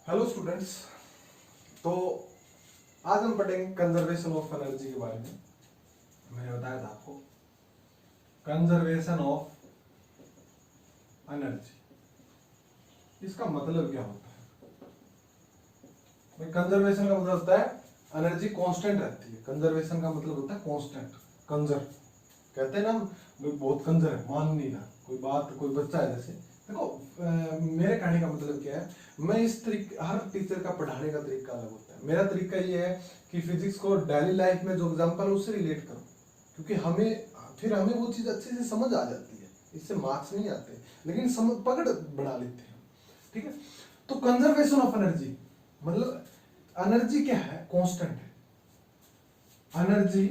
Hello students. तो आज हम पढ़ेंगे कंजर्वेशन ऑफ एनर्जी के बारे में। मैंने बताया था आपको कंजर्वेशन ऑफ एनर्जी, इसका मतलब क्या होता है। कंजर्वेशन का मतलब होता है एनर्जी कांस्टेंट रहती है। कंजर्वेशन का मतलब होता है कांस्टेंट। कंजर कहते हैं ना, बहुत कंजर है, मान नहीं रहा कोई बात, कोई बच्चा है जैसे। देखो मेरे कहने का मतलब क्या है, मैं इस तरीके, हर टीचर का पढ़ाने का तरीका अलग होता है। मेरा तरीका ये है कि फिजिक्स को डेली लाइफ में जो एग्जांपल है उससे रिलेट करो, क्योंकि हमें वो चीज अच्छे से समझ आ जाती है। इससे मार्क्स नहीं आते, लेकिन समझ पकड़ बना लेते हैं। ठीक है, तो कंजर्वेशन ऑफ एनर्जी मतलब एनर्जी क्या है, कांस्टेंट है। Energy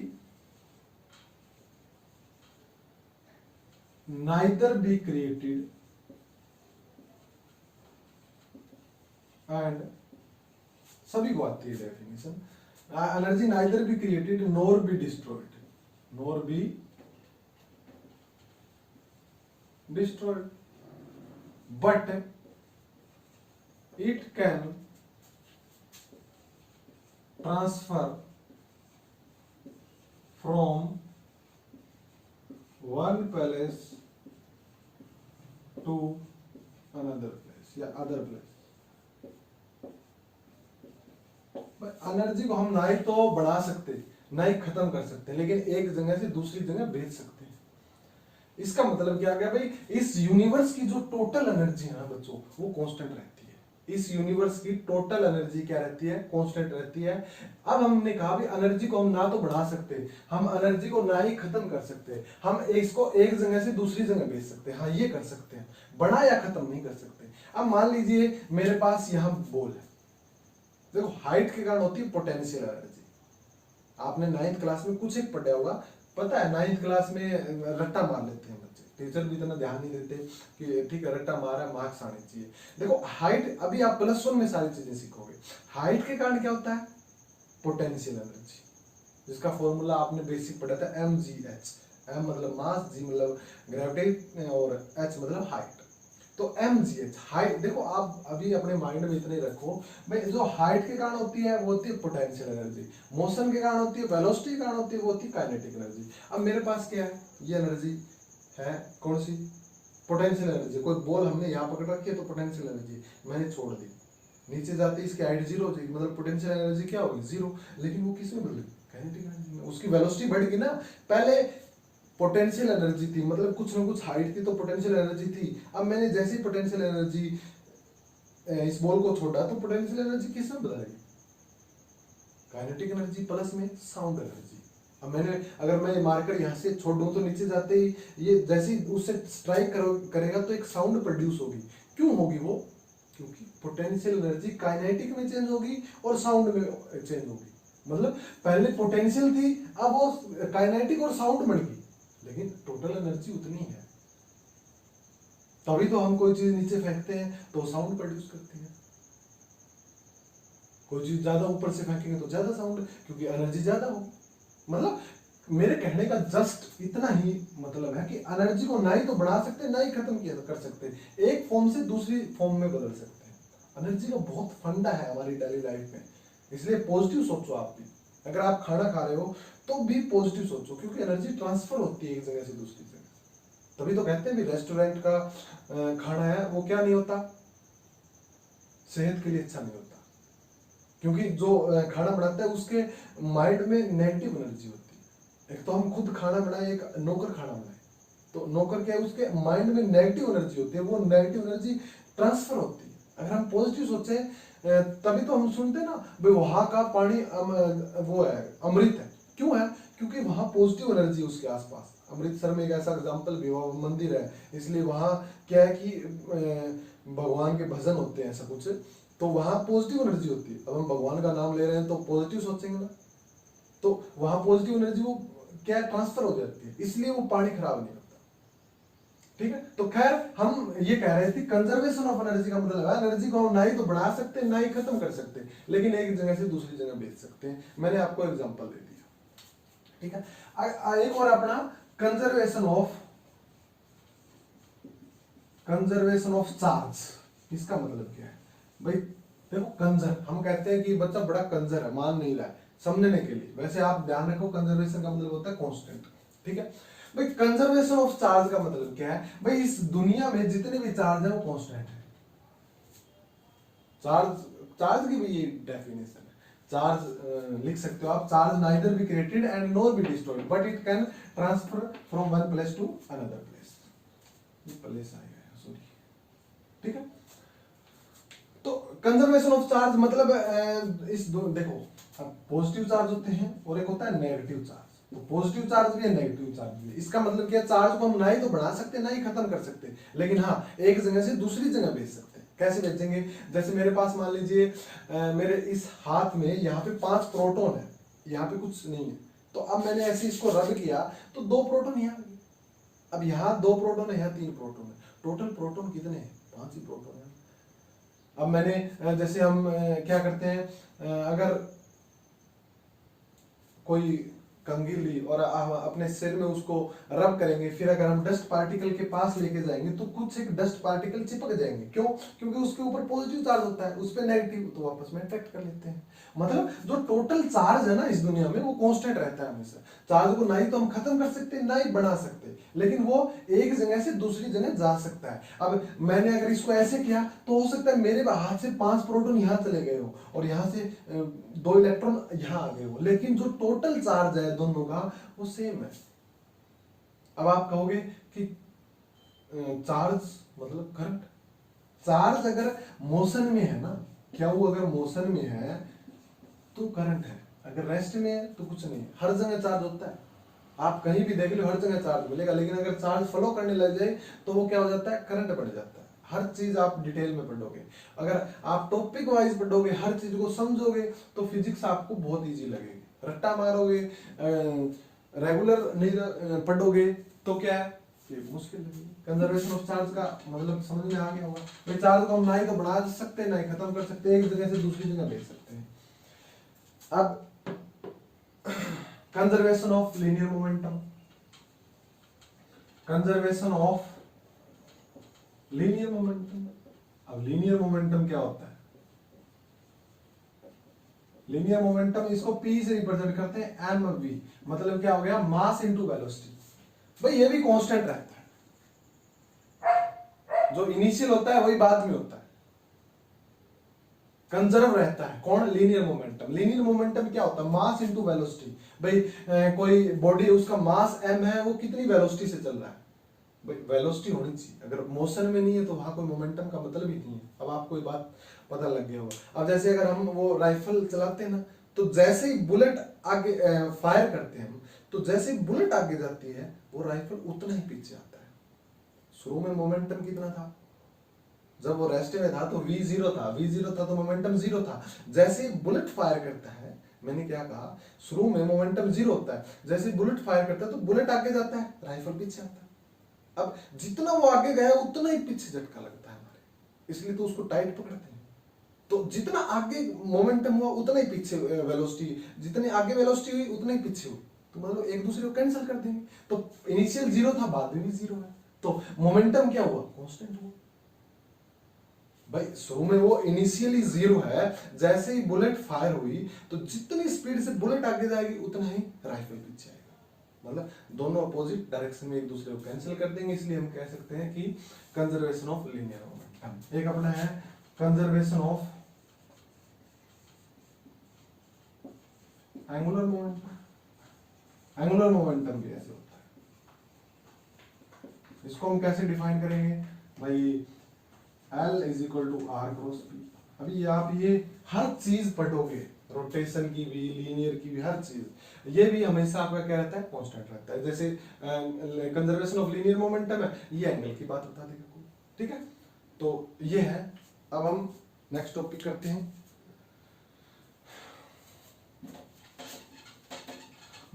neither be created and सभी को आती है definition. Energy neither be created nor be destroyed, nor be destroyed, but it can transfer from one place to another place या other place. Energy को हम ना ही तो बढ़ा सकते, ना ही खत्म कर सकते, लेकिन एक जगह से दूसरी जगह भेज सकते हैं। इसका मतलब क्या गया भाई, इस यूनिवर्स की जो टोटल एनर्जी है ना बच्चों, वो कांस्टेंट रहती है। इस यूनिवर्स की टोटल एनर्जी क्या रहती है, कांस्टेंट रहती है। अब हमने कहा भी एनर्जी को हम ना तो बढ़ा सकते, हम एनर्जी को ना ही खत्म कर सकते, हम इसको एक जगह से दूसरी जगह भेज सकते हैं। हाँ, ये कर सकते हैं, बढ़ा या खत्म नहीं कर सकते। अब मान लीजिए मेरे पास यहाँ बॉल है। देखो हाइट के कारण होती है पोटेंशियल एनर्जी। आपने 9th क्लास में कुछ एक पढ़ा होगा, पता है 9th क्लास में रट्टा मार लेते हैं बच्चे, टीचर भी इतना ध्यान नहीं देते कि ठीक है रट्टा मारा, मार्क्स आने चाहिए। देखो हाइट, अभी आप +1 में सारी चीजें सीखोगे। हाइट के कारण क्या होता है, पोटेंशियल एनर्जी, जिसका फॉर्मूला आपने बेसिक पढ़ा था mgh। m मतलब मास, g मतलब ग्रेविटी और h मतलब हाइट। तो mgh हाइट, देखो आप अभी अपने माइंड में इतने रखो भाई, जो हाइट के कारण होती है वो होती है पोटेंशियल एनर्जी, मोशन के कारण होती है, वेलोसिटी के कारण होती है वो होती है काइनेटिक एनर्जी। अब मेरे पास क्या है, ये एनर्जी है, कौन सी, पोटेंशियल एनर्जी। कोई बॉल हमने यहाँ पकड़ रखी है तो पोटेंशियल एनर्जी मैंने छोड़ दी, नीचे जाते ही इसकी हाइट 0 हो जाएगी, मतलब पोटेंशियल एनर्जी क्या होगी, 0। लेकिन वो किसमें बदल गई, काइनेटिक एनर्जी में। उसकी वेलोसिटी बढ़ गई ना। पहले पोटेंशियल एनर्जी थी, मतलब कुछ ना कुछ हाइट थी तो पोटेंशियल एनर्जी थी। अब मैंने जैसे ही पोटेंशियल एनर्जी इस बॉल को छोड़ा तो पोटेंशियल एनर्जी किसमें बदल गई, काइनेटिक एनर्जी प्लस में साउंड एनर्जी। अब मैंने, अगर मैं मार्कर यहाँ से छोड़ दूं तो नीचे जाते ही ये जैसे ही उससे स्ट्राइक करेगा तो एक साउंड प्रोड्यूस होगी। क्यों होगी वो, क्योंकि पोटेंशियल एनर्जी काइनेटिक में चेंज होगी और साउंड में चेंज होगी। मतलब पहले पोटेंशियल थी, अब वो काइनेटिक और साउंड बन गई, लेकिन टोटल एनर्जी उतनी है। तभी तो हम कोई चीज नीचे फेंकते हैं तो साउंड प्रोड्यूस करती है, कोई चीज ज्यादा ऊपर से फेंकेंगे तो ज्यादा साउंड, क्योंकि एनर्जी ज्यादा हो। मतलब मेरे कहने का जस्ट इतना ही मतलब है कि एनर्जी को ना ही तो बढ़ा सकते, ना ही खत्म किया कर सकते, एक फॉर्म से दूसरी फॉर्म में बदल सकते हैं। एनर्जी का बहुत फंडा है हमारी डेली लाइफ में, इसलिए पॉजिटिव सोचो। आप भी अगर आप खाना खा रहे हो तो भी पॉजिटिव सोचो, क्योंकि एनर्जी ट्रांसफर होती है एक जगह से दूसरी जगह। तभी तो कहते हैं भी रेस्टोरेंट का खाना है वो क्या नहीं होता, सेहत के लिए अच्छा नहीं होता, क्योंकि जो खाना बनाता है उसके माइंड में नेगेटिव एनर्जी होती है। एक तो हम खुद खाना बनाए, एक नौकर खाना बनाए, तो नौकर क्या है, उसके माइंड में नेगेटिव एनर्जी होती है, वो नेगेटिव एनर्जी ट्रांसफर होती है। अगर हम पॉजिटिव सोचे तभी तो हम सुनते हैं ना भाई वहां का पानी वो है, अमृत है। क्यों है, क्योंकि वहां पॉजिटिव एनर्जी उसके आसपास। अमृतसर में एक ऐसा एग्जाम्पल भी हुआ, मंदिर है, इसलिए वहां क्या है कि भगवान के भजन होते हैं, ऐसा कुछ, तो वहां पॉजिटिव एनर्जी होती है। अब हम भगवान का नाम ले रहे हैं तो पॉजिटिव सोचेंगे ना, तो वहां पॉजिटिव एनर्जी वो क्या ट्रांसफर हो जाती है, इसलिए वो पानी खराब नहीं होता। ठीक है, तो खैर हम ये कह रहे थे कंजर्वेशन ऑफ एनर्जी का मतलब है एनर्जी को हम ना ही तो बढ़ा सकते, ना ही खत्म कर सकते, लेकिन एक जगह से दूसरी जगह भेज सकते हैं। मैंने आपको एग्जांपल दे दिया। ठीक है, एक और अपना कंजर्वेशन ऑफ चार्ज। इसका मतलब क्या है भाई, देखो कंजर, हम कहते हैं कि बच्चा बड़ा कंजर है, मान नहीं रहा है, समझने के लिए। वैसे आप ध्यान रखो कंजर्वेशन का मतलब होता है कांस्टेंट, ठीक है भाई। कंजर्वेशन ऑफ चार्ज का मतलब क्या है भाई, इस दुनिया में जितने भी चार्ज है वो कांस्टेंट है। चार्ज, चार्ज की भी ये डेफिनेशन है। चार्ज लिख सकते हो आप, charge neither be created and nor be destroyed but it can transfer from one place to another place. ये प्लेस आएगा, सॉरी, ठीक है। तो कंजर्वेशन ऑफ चार्ज मतलब देखो, अब पॉजिटिव चार्ज होते हैं और एक होता है नेगेटिव चार्ज। तो पॉजिटिव चार्ज भी है, नेगेटिव चार्ज भी है। इसका मतलब क्या, चार्ज को हम ना ही तो बढ़ा सकते ना ही खत्म कर सकते, लेकिन हाँ एक जगह से दूसरी जगह भेज सकते हैं। कैसे भेजेंगे, जैसे मेरे पास मान लीजिए मेरे इस हाथ में यहाँ पे 5 प्रोटॉन है, यहाँ पे कुछ नहीं है, तो अब मैंने ऐसे इसको रब किया तो 2 प्रोटॉन यहाँ आ गए। अब यहाँ 2 प्रोटॉन है, यहाँ 3 प्रोटॉन है, टोटल प्रोटॉन कितने हैं, 5 ही प्रोटॉन है। अब मैंने जैसे हम क्या करते हैं, अगर कोई कंघी ली और हम अपने सिर में उसको रब करेंगे, फिर अगर हम डस्ट पार्टिकल के पास लेके जाएंगे तो कुछ एक डस्ट पार्टिकल चिपक जाएंगे। क्यों? क्योंकि उसके ऊपर पॉजिटिव चार्ज होता है, उस पर नेगेटिव, तो आपस में अट्रैक्ट कर लेते हैं। मतलब जो टोटल चार्ज है ना इस दुनिया में वो कांस्टेंट रहता है हमेशा। चार्ज को ना ही तो हम खत्म कर सकते ना ही बढ़ा सकते, लेकिन वो एक जगह से दूसरी जगह जा सकता है। अब मैंने अगर इसको ऐसे किया तो हो सकता है मेरे हाथ से 5 प्रोटॉन यहाँ चले गए हो और यहाँ से 2 इलेक्ट्रॉन यहाँ आ गए हो, लेकिन जो टोटल चार्ज है दोनों का वो सेम है। अब आप कहोगे कि चार्ज मतलब करंट, चार्ज अगर मोशन में है ना, क्या वो अगर मोशन में है तो करंट है, अगर रेस्ट में है तो कुछ नहीं है। हर जगह चार्ज होता है, आप कहीं भी देख लो हर जगह चार्ज मिलेगा, लेकिन अगर चार्ज फ्लो करने लग जाए तो वो क्या हो जाता है, करंट बढ़ जाता है। हर चीज आप डिटेल में पढ़ोगे, अगर आप टॉपिक वाइज पढ़ोगे, हर चीज को समझोगे तो फिजिक्स आपको बहुत इजी लगेगी। रट्टा मारोगे, रेगुलर नहीं पढ़ोगे तो क्या है, फिर मुश्किल लगेगी। कंजर्वेशन ऑफ चार्ज का मतलब समझ में आ गया होगा भाई। चार्ज को हम ना ही तो बढ़ा सकते ना ही खत्म कर सकते, एक जगह से दूसरी जगह भेज सकते हैं। अब conservation of linear momentum, conservation of linear momentum. अब लीनियर मोमेंटम क्या होता है, लीनियर मोमेंटम इसको P से रिप्रेजेंट करते हैं, mv, मतलब क्या हो गया, मास इनटू वेलोसिटी। भाई ये भी कांस्टेंट रहता है, जो इनिशियल होता है वही बाद में होता है, कंजर्व रहता है। कौन, लीनियर मोमेंटम। लीनियर मोमेंटम क्या होता है, मास इनटू वेलोसिटी। भाई कोई बॉडी उसका मास m है, वो कितनी वेलोसिटी से चल रहा है, भाई वेलोसिटी होनी चाहिए। अगर मोशन में नहीं है तो वहां कोई मोमेंटम का मतलब ही नहीं है। अब आपको ये बात पता लग गया होगा। अब जैसे अगर हम वो राइफल चलाते हैं ना, तो जैसे ही बुलेट आगे फायर करते हैं हम, तो जैसे ही बुलेट आगे जाती है वो राइफल उतना ही पीछे आता है। शुरू में मोमेंटम कितना था, जब वो रेस्ट में था तो v0 था, v0 था तो मोमेंटम 0 था। जैसे ही बुलेट फायर करता है, मैंने क्या कहा, शुरू में मोमेंटम 0 होता है, जैसे ही बुलेट फायर करता है तो बुलेट आगे जाता है, राइफल पीछे आता है। अब जितना वो आगे गया उतना ही पीछे झटका लगता है हमारे, इसलिए तो उसको टाइट पकड़ते हैं। तो जितना आगे मोमेंटम हुआ उतना ही पीछे वेलोसिटी, जितनी आगे वेलोसिटी हुई उतना ही पीछे हुई, तो मान लो एक दूसरे को कैंसिल कर देंगे। तो इनिशियल 0 था, बाद में भी 0 है, तो मोमेंटम क्या हुआ, कांस्टेंट हुआ। भाई शुरू में वो इनिशियली 0 है, जैसे ही बुलेट फायर हुई तो जितनी स्पीड से बुलेट आगे जाएगी उतना ही राइफल पीछे आएगा। मतलब दोनों अपोजिट डायरेक्शन में एक दूसरे को कैंसिल कर देंगे, इसलिए हम कह सकते हैं कि कंजर्वेशन ऑफ लीनियर मोमेंटम। एक अपना है conservation of angular momentum. Angular momentum भी ऐसे होता है, इसको हम कैसे डिफाइन करेंगे भाई, L is equal to R cross P. अभी आप ये हर चीज पढ़ोगे, रोटेशन की भी, लीनियर की भी, हर चीज ये भी हमेशा आपका क्या रहता है, कांस्टेंट रहता है। जैसे कंजर्वेशन ऑफ लीनियर मोमेंटम है, ये एंगल की बात बता देगा कोई, ठीक है। तो ये है। अब हम नेक्स्ट टॉपिक करते हैं,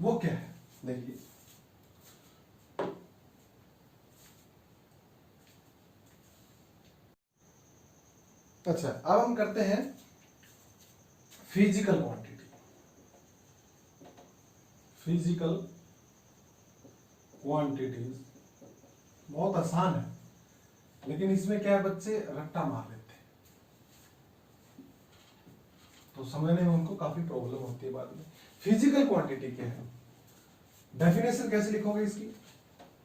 वो क्या है देखिए। अच्छा, अब हम करते हैं फिजिकल क्वांटिटी। फिजिकल क्वांटिटीज बहुत आसान है, लेकिन इसमें क्या है, बच्चे रट्टा मार लेते हैं। तो समझने में उनको काफी प्रॉब्लम होती है बाद में। फिजिकल क्वांटिटी क्या है, डेफिनेशन कैसे लिखोगे इसकी,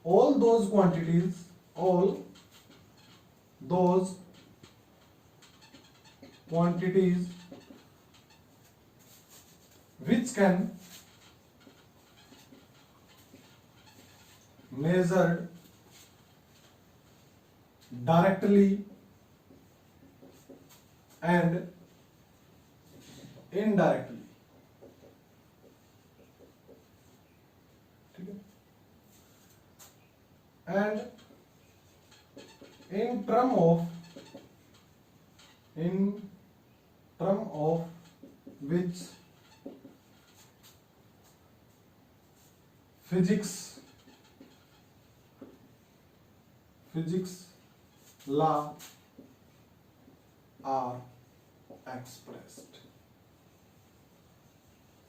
all those quantities which can measured directly and indirectly, ठीक है, and in term of which physics law are expressed,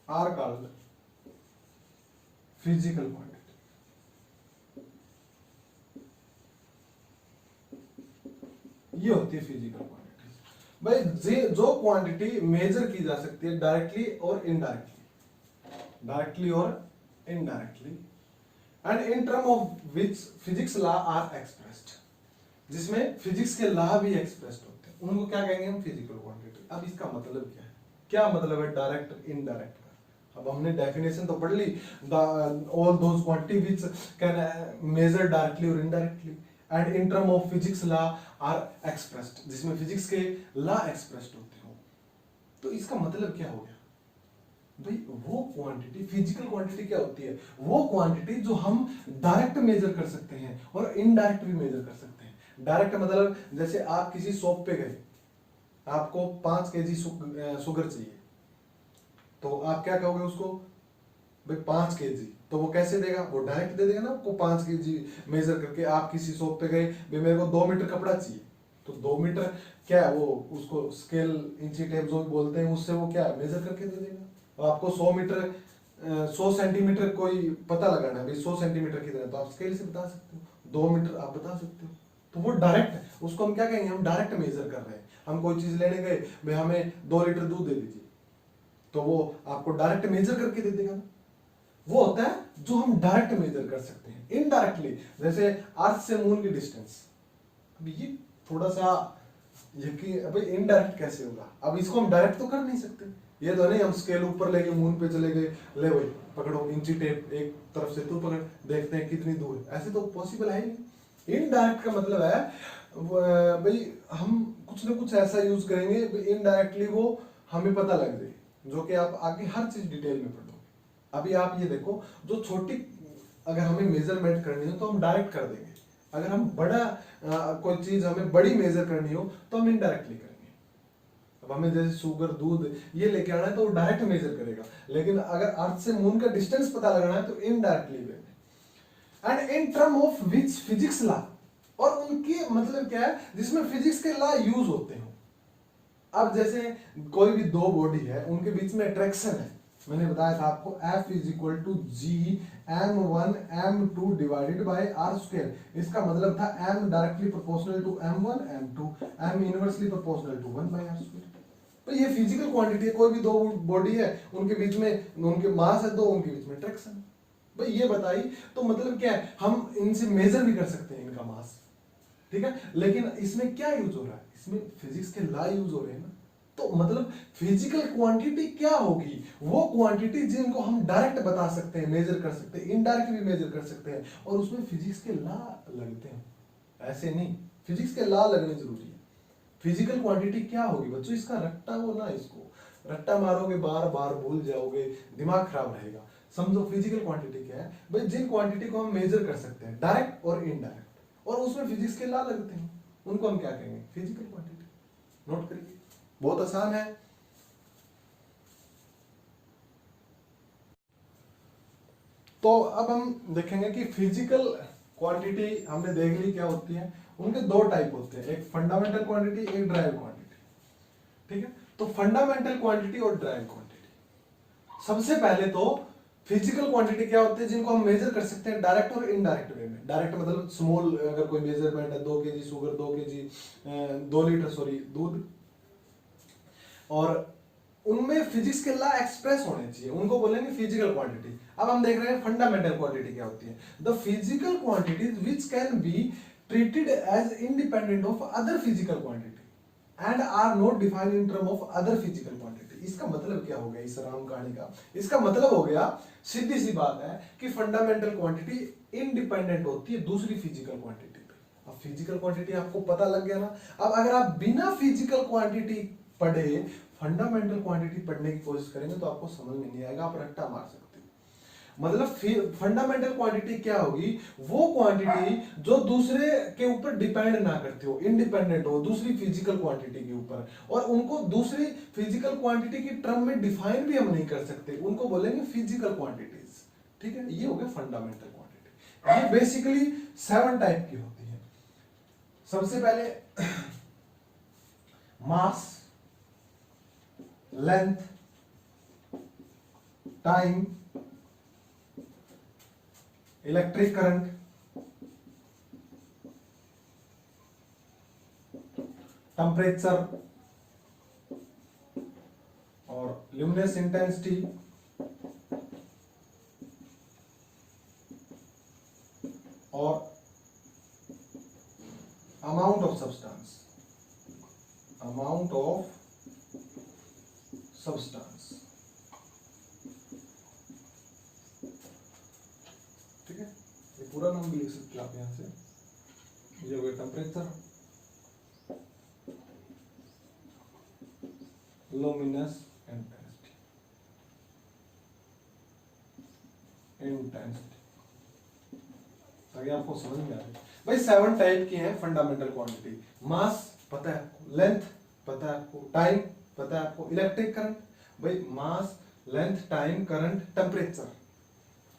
are called physical quantity। ये होती है फिजिकल क्वांटिटी भाई, जो क्वांटिटी मेजर की जा सकती है डायरेक्टली और indirectly, and in term of which physics law are expressed, जिसमें फिजिक्स के लॉ भी एक्सप्रेस्ड होते हैं, उनको क्या कहेंगे हम, फिजिकल क्वांटिटी। अब इसका मतलब क्या है, क्या मतलब है डायरेक्ट इनडायरेक्ट का। अब हमने डेफिनेशन तो पढ़ ली, all those quantity which can measure directly और indirectly and in term of physics law are expressed, जिसमें फिजिक्स के लॉ एक्सप्रेस्ड होते हो। तो इसका मतलब क्या हो गया भाई, वो क्वांटिटी, फिजिकल क्वांटिटी क्या होती है, वो क्वांटिटी जो हम डायरेक्ट मेजर कर सकते हैं और इनडायरेक्ट भी मेजर कर सकते हैं। डायरेक्ट मतलब जैसे आप किसी शॉप पे गए, आपको 5 kg शुगर चाहिए, तो आप क्या कहोगे उसको, भाई 5 kg, तो वो कैसे देगा, वो डायरेक्ट दे देगा ना आपको 5 kg मेजर करके। आप किसी शॉप पे गए, भाई मेरे को 2 मीटर कपड़ा चाहिए, तो 2 मीटर क्या है, वो उसको स्केल, इंची टेप जो भी बोलते हैं, उससे वो क्या मेजर करके दे देगा। और आपको 100 सेंटीमीटर कोई पता लगाना है, भाई 100 सेंटीमीटर कितना है, तो आप स्केल से बता सकते हो, 2 मीटर आप बता सकते हो। तो वो डायरेक्ट, उसको हम क्या कहेंगे, हम डायरेक्ट मेजर कर रहे हैं। हम कोई चीज लेने गए, भाई हमें 2 लीटर दूध दे दीजिए, तो वो आपको डायरेक्ट मेजर करके दे देगा ना। वो होता है जो हम डायरेक्ट मेजर कर सकते हैं। इनडायरेक्टली, जैसे अर्थ से मून की डिस्टेंस, अब ये थोड़ा सा यकीन, भाई इनडायरेक्ट कैसे होगा, अब इसको हम डायरेक्ट तो कर नहीं सकते। ये तो नहीं हम स्केल ऊपर लेके मून पे चले गए, ले भाई पकड़ो इंची टेप, एक तरफ से तू पकड़, देखते हैं कितनी दूर है, ऐसे तो पॉसिबल है नहीं। इनडायरेक्ट का मतलब है भाई हम कुछ ना कुछ ऐसा यूज करेंगे इनडायरेक्टली वो हमें पता लग जाए, जो कि आप आगे हर चीज डिटेल में पढ़ोगे। अभी आप ये देखो, जो छोटी अगर हमें मेजरमेंट करनी हो तो हम डायरेक्ट कर देंगे, अगर हम बड़ा कोई चीज हमें बड़ी मेजर करनी हो तो हम इनडायरेक्टली करेंगे। अब हमें जैसे शुगर, दूध ये लेके आना है तो वो डायरेक्ट मेजर करेगा, लेकिन अगर अर्थ से मून का डिस्टेंस पता लगाना है तो इनडायरेक्टली करेंगे। And in term of which physics law, और उनके मतलब क्या है जिसमें फिजिक्स के लॉ यूज होते हो। अब जैसे कोई भी 2 बॉडी है, उनके बीच में अट्रैक्शन है, मैंने बताया था आपको, F is equal to G m1 m2 divided by r square. इसका मतलब था m directly proportional to m1 m2, m inversely proportional to 1 by r square. तो ये फिजिकल क्वांटिटी है, कोई भी 2 बॉडी है, उनके बीच में उनके मास है 2, उनके बीच में अट्रैक्शन। भाई ये बताई तो मतलब क्या है, हम इनसे मेजर भी कर सकते हैं इनका मास, ठीक है, लेकिन इसमें क्या यूज हो रहा है, इसमें फिजिक्स के लॉ यूज हो रहे हैं ना। तो मतलब फिजिकल क्वांटिटी क्या होगी, वो क्वांटिटी जिनको हम डायरेक्ट बता सकते हैं, मेजर कर सकते हैं, इनडायरेक्ट भी मेजर कर सकते हैं, और उसमें फिजिक्स के लॉ लगते हैं। ऐसे नहीं, फिजिक्स के लॉ लगने जरूरी है। फिजिकल क्वांटिटी क्या होगी बच्चों, इसका रट्टा हो ना, इसको रट्टा मारोगे बार बार भूल जाओगे, दिमाग खराब रहेगा। समझो फिजिकल क्वांटिटी क्या है भाई, जिन क्वांटिटी को हम मेजर कर सकते हैं डायरेक्ट और इनडायरेक्ट, और उसमें फिजिक्स के लॉ लगते हैं, उनको हम क्या कहेंगे, फिजिकल क्वांटिटी। नोट करिए, बहुत आसान है। तो अब हम देखेंगे कि फिजिकल क्वांटिटी हमने देख ली क्या होती है। उनके 2 टाइप होते हैं, एक फंडामेंटल क्वांटिटी, एक ड्राइव क्वांटिटी, ठीक है। तो फंडामेंटल क्वांटिटी और ड्राइव क्वांटिटी, सबसे पहले तो फिजिकल क्वांटिटी क्या होती है जिनको हम मेजर कर सकते हैं डायरेक्ट और इनडायरेक्ट वे में। डायरेक्ट मतलब स्मॉल, अगर कोई मेजरमेंट है 2 kg शुगर, 2 लीटर दूध, और उनमें फिजिक्स के लॉ एक्सप्रेस होने चाहिए, उनको बोलेंगे फिजिकल क्वांटिटी। अब हम देख रहे हैं फंडामेंटल क्वांटिटी क्या होती है। The physical quantities which can be treated as independent of other physical quantity and are not defined in term of other physical quantity. इसका मतलब क्या हो गया इस राम कहानी का? इसका मतलब हो गया, सीधी सी बात है कि फंडामेंटल क्वांटिटी इंडिपेंडेंट होती है दूसरी फिजिकल क्वांटिटी पे। अब फिजिकल क्वांटिटी आपको पता लग गया ना। अब अगर आप बिना फिजिकल क्वांटिटी पढ़े फंडामेंटल क्वांटिटी पढ़ने की कोशिश करेंगे तो आपको समझ में नहीं आएगा, आप रट्टा मार सकते हो। मतलब फंडामेंटल क्वांटिटी क्या होगी? वो क्वांटिटी जो दूसरे के ऊपर डिपेंड ना करती हो, इंडिपेंडेंट हो दूसरी फिजिकल क्वांटिटी के ऊपर, और उनको दूसरी फिजिकल क्वांटिटी की टर्म में डिफाइन भी हम नहीं कर सकते, उनको बोलेंगे फिजिकल क्वांटिटीज। ठीक है, ये हो गया फंडामेंटल क्वांटिटी। ये बेसिकली 7 टाइप की होती है। सबसे पहले mass, length, time, electric current, temperature और ल्यूमिनस इंटेंसिटी और amount of substance, amount of substance. ठीक है, ये पूरा नाम भी लिख सकते हैं आप यहां से। ये हो गया टेम्परेचर, लुमिनस इंटेंसिटी, ताकि आपको समझ में आ जाए। भाई 7 टाइप की है फंडामेंटल क्वांटिटी। मास पता है आपको, लेंथ पता है आपको, टाइम पता है आपको, इलेक्ट्रिक करंट, भाई mass, length, time, current, temperature,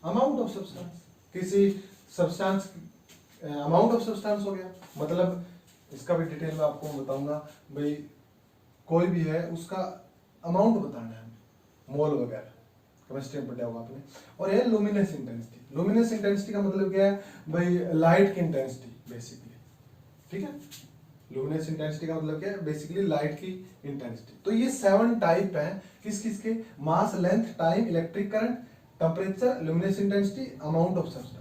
amount of substance, किसी सब्सटेंस अमाउंट ऑफ सब्सटेंस हो गया, मतलब इसका भी डिटेल में आपको बताऊंगा। भाई कोई भी है उसका अमाउंट बताना है, मोल वगैरह, केमिस्ट्री में पढ़ा होगा आपने। और ये लुमिनस इंटेंसिटी, लुमिनस इंटेंसिटी का मतलब क्या है? भाई लाइट की इंटेंसिटी बेसिकली। ठीक है, लुमिनस इंटेंसिटी का मतलब क्या है? बेसिकली लाइट की इंटेंसिटी। तो ये 7 टाइप हैं किस किस के? Mass, length, time, electric current, temperature, luminous intensity, amount of substance.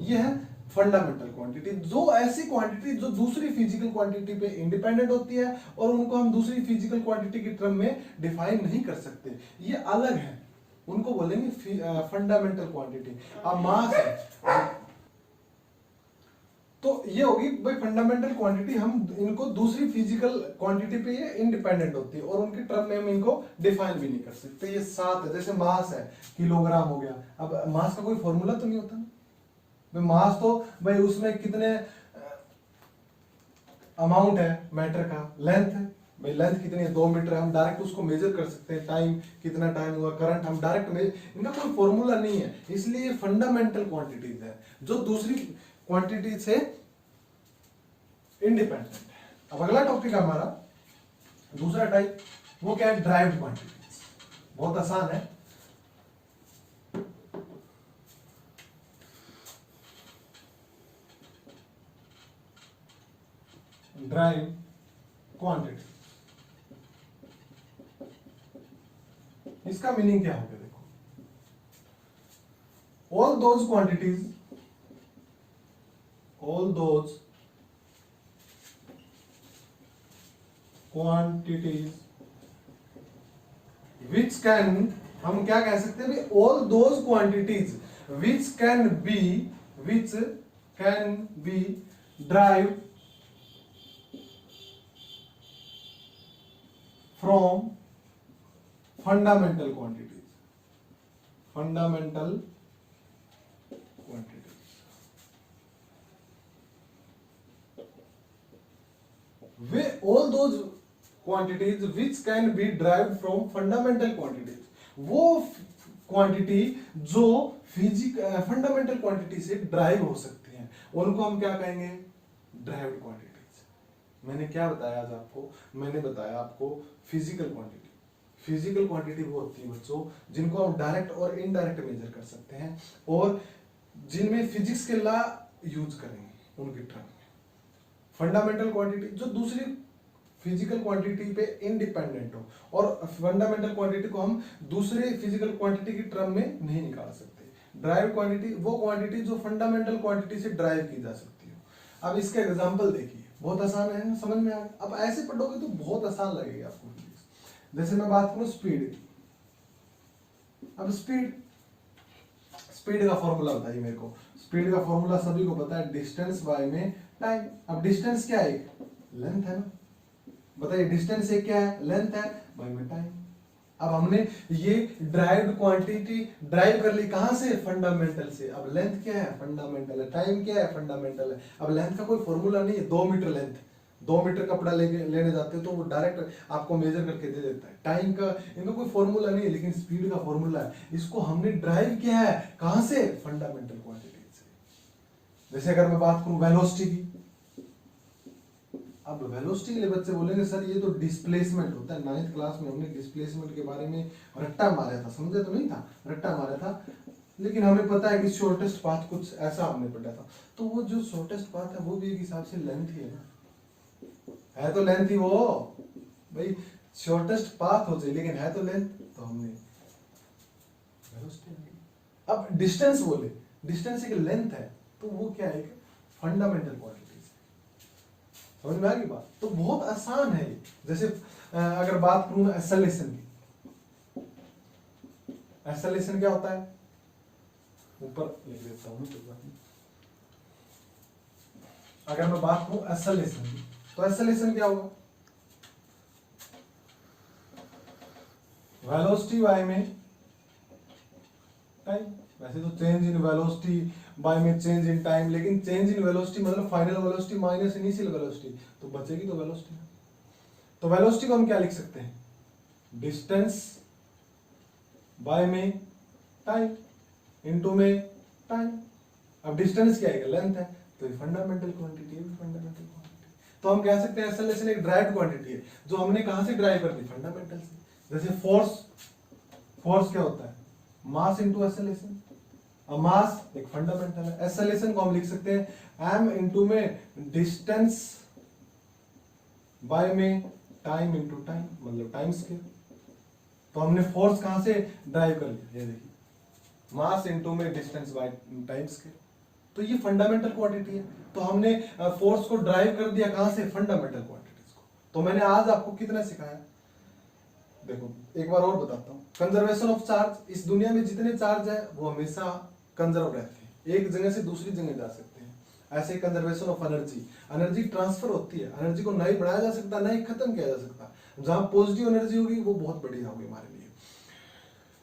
ये है फंडामेंटल क्वांटिटी। जो ऐसी क्वांटिटी जो दूसरी फिजिकल क्वांटिटी पे इंडिपेंडेंट होती है और उनको हम दूसरी फिजिकल क्वांटिटी की टर्म में डिफाइन नहीं कर सकते, ये अलग है, उनको बोलेंगे फंडामेंटल क्वांटिटी। अब मास है तो ये होगी भाई फंडामेंटल क्वांटिटी, हम इनको दूसरी फिजिकल क्वांटिटी पे ये इंडिपेंडेंट होती है और उनकी टर्म में हम इनको डिफाइन भी नहीं कर सकते। ये 7 है। जैसे मास है, किलोग्राम हो गया। अब मास का कोई फॉर्मूला तो नहीं होता ना भाई। मास तो भाई उसमें कितने अमाउंट है मैटर का, लेंथ है भाई, लेंथ कितनी है 2 मीटर है, हम डायरेक्ट उसको मेजर कर सकते हैं। टाइम कितना टाइम हुआ, करंट हम डायरेक्ट इनका कोई फॉर्मूला नहीं है, इसलिए फंडामेंटल क्वांटिटीज है जो दूसरी क्वांटिटी से इंडिपेंडेंट है। अब अगला टॉपिक हमारा दूसरा टाइप, वो क्या है? Derived quantities. बहुत आसान है। ड्राइव क्वांटिटी, इसका मीनिंग क्या हो गया? देखो, all those quantities which can, हम क्या कह सकते हैं? all those quantities which can be derived from fundamental quantities, all those quantities which can be derived from fundamental quantities, वो क्वांटिटी जो फंडामेंटल क्वांटिटी से ड्राइव हो सकती हैं, उनको हम क्या कहेंगे? Derived quantities. मैंने क्या बताया आज आपको? मैंने बताया आपको फिजिकल क्वांटिटी। फिजिकल क्वांटिटी वो होती है बच्चों जिनको हम डायरेक्ट और इनडायरेक्ट मेजर कर सकते हैं और जिनमें फिजिक्स के लॉ यूज करेंगे उनकी टर्म में। फंडामेंटल क्वांटिटी जो दूसरी फिजिकल क्वांटिटी पे इंडिपेंडेंट हो, और फंडामेंटल क्वांटिटी को हम दूसरे फिजिकल क्वांटिटी की टर्म में नहीं निकाल सकते। ड्राइव क्वांटिटी वो क्वांटिटी जो फंडामेंटल क्वांटिटी से ड्राइव की जा सकती हो। अब इसका एग्जांपल देखिए, बहुत आसान है, समझ में आ गया। अब ऐसे पढ़ोगे तो बहुत आसान लगेगा आपको। जैसे मैं बात करूं स्पीड की, अब स्पीड का फॉर्मूला बताइए मेरे को। स्पीड का फॉर्मूला सभी को पता है, डिस्टेंस बाय में टाइम। अब डिस्टेंस क्या है, लेंथ है ना, बताइए डिस्टेंस एक क्या है, लेंथ है, बाय में टाइम। अब हमने ये ड्राइव्ड क्वांटिटी ड्राइव कर ली कहां से, फंडामेंटल से। अब लेंथ क्या है, फंडामेंटल है, टाइम क्या है, फंडामेंटल है। अब लेंथ का कोई फॉर्मूला नहीं है, 2 मीटर लेंथ, 2 मीटर कपड़ा लेने जाते हो तो वो डायरेक्ट आपको मेजर करके दे देता है। टाइम का इनका कोई फॉर्मूला नहीं है, लेकिन स्पीड का फॉर्मूला है। इसको हमने ड्राइव किया है कहां से, फंडामेंटल क्वांटिटी से। जैसे अगर मैं बात करूं वेलोसिटी की, अब वेलोसिटी के लिए बच्चे बोलेंगे सर ये तो डिस्प्लेसमेंट होता है। 9th क्लास में हमने डिस्प्लेसमेंट के बारे में रट्टा मारा था, समझे तो नहीं था, रट्टा मारा था, लेकिन हमें पता है कि शॉर्टेस्ट पाथ कुछ ऐसा हमने पढ़ा था। तो वो जो शॉर्टेस्ट पाथ है वो भी एक हिसाब से लेंथ ही है ना, है तो लेंथ ही वो भाई, शॉर्टेस्ट पाथ हो जाए लेकिन है तो लेंथ, तो हमने वेलोसिटी। अब डिस्टेंस बोले, डिस्टेंस एक लेंथ है, तो वो क्या है, फंडामेंटल क्वांटिटी। समझ में आ गई बात, तो बहुत आसान है। जैसे अगर बात करूं मैं एक्सेलरेशन की, एक्सेलरेशन क्या होता है, ऊपर लिख देता हूं। अगर मैं बात करूं एक्सेलरेशन की, तो एक्सेलरेशन क्या होगा, वेलोसिटी बाय में टाइम। वैसे तो चेंज इन वेलोसिटी बाय में चेंज इन टाइम, लेकिन चेंज इन वेलोसिटी मतलब final velocity minus initial velocity, तो बचेगी तो वेलोसिटी। तो वेलोसिटी को हम क्या लिख सकते हैं, डिस्टेंस बाय में टाइम इनटू में टाइम। अब डिस्टेंस क्या है, लेंथ है, तो ये फंडामेंटल क्वांटिटी है, फंडामेंटल क्वांटिटी। तो हम कह सकते हैं एक्सेलरेशन एक ड्राइव क्वांटिटी है, जो हमने कहां से ड्राइव कर दी, फंडामेंटल से। जैसे फोर्स क्या होता है, मास इनटू एक्सेलरेशन। मास एक फंडामेंटल है। एक्सेलरेशन को हम लिख सकते हैं m इनटू में डिस्टेंस बाय में टाइम इनटू टाइम, मतलब टाइम स्केल। तो हमने फोर्स कहां से ड्राइव कर लिया, ये देखिए, मास इनटू में डिस्टेंस बाय टाइम स्केल। तो ये फंडामेंटल क्वांटिटी है। तो हमने फोर्स को ड्राइव कर दिया कहां से, फंडामेंटल क्वांटिटीज को। तो मैंने आज आपको कितना सिखाया, देखो एक बार और बताता हूँ। कंजर्वेशन ऑफ चार्ज, इस दुनिया में जितने चार्ज है वो हमेशा कंजर्व रहते हैं, एक जगह से दूसरी जगह जा सकते हैं। ऐसे conservation of energy, energy transfer होती है, एनर्जी को नहीं बढ़ाया जा सकता, नहीं खत्म किया जा सकता। जहां पॉजिटिव एनर्जी होगी वो बहुत बढ़िया होगी हमारे लिए।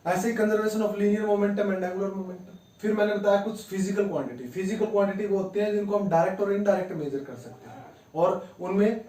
ऐसे ही conservation of linear momentum and angular momentum. फिर मैंने बताया कुछ फिजिकल क्वांटिटी, फिजिकल क्वांटिटी वो होते हैं जिनको हम डायरेक्ट और इनडायरेक्ट मेजर कर सकते हैं, और उनमें